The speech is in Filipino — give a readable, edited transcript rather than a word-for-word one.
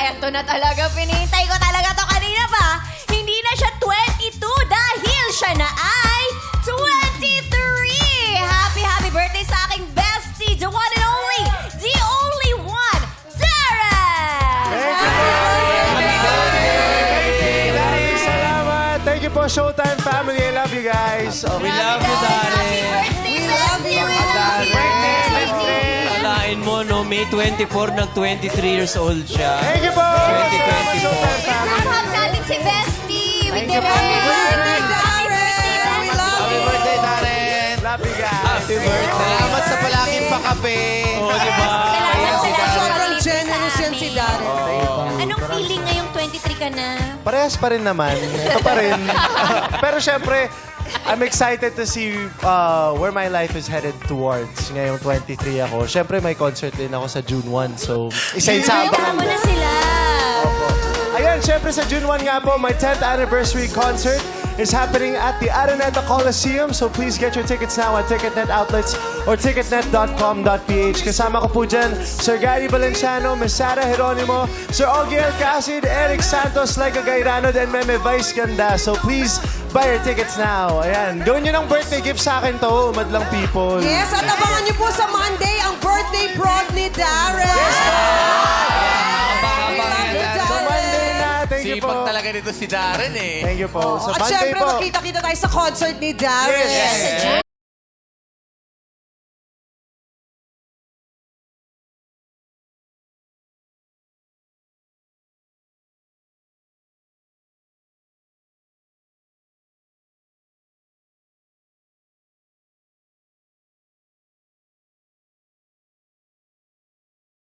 eto na talaga. Pinintay ko talaga to kanina pa. Hindi na siya 22 dahil siya na ay 23! Happy birthday sa aking bestie, the one and only, the only one, Darren! Maraming salamat. Thank you po, Showtime family. I love you guys. Okay. We love you, Darren. Happy birthday, We love you. Alain mo, no? May 24, nag-23 years old siya. Thank you po. 2024. Showtime Group family. hug natin si Bestie. Thank you po. Happy birthday, Darren. Love you guys. Happy birthday. Salamat sa palaging pakape. Oo, di ba? Sobrang generous yan si Darren. Anong feeling ngayong 23 ka na? Parehas pa rin naman. Ito pa rin. Pero syempre, I'm excited to see where my life is headed towards. Ngayong 23 ako. Syempre, may concert din ako sa June 1. So, isa-isa Kaya abangan mo mo. na sila. Ayan, syempre sa June 1 nga po, my 10th anniversary concert is happening at the Araneta Coliseum. So please get your tickets now at Ticketnet outlets or ticketnet.com.ph. Kasama ko po dyan, Sir Gary Valenciano, Miss Sara Geronimo, Sir Ogie Alcacid, Eric Santos, Laika Gairano, and Meme Vice Ganda. So please buy your tickets now. Ayan, gawin nyo ng birthday gift sa akin to, madlang people. Yes, at abangan niyo po sa Monday ang birthday prod ni Darren. So Monday na, thank you po. Sipag talaga dito si Darren eh. Thank you po. So At Monday syempre, po. makita-kita tayo sa concert ni Darren. Yes.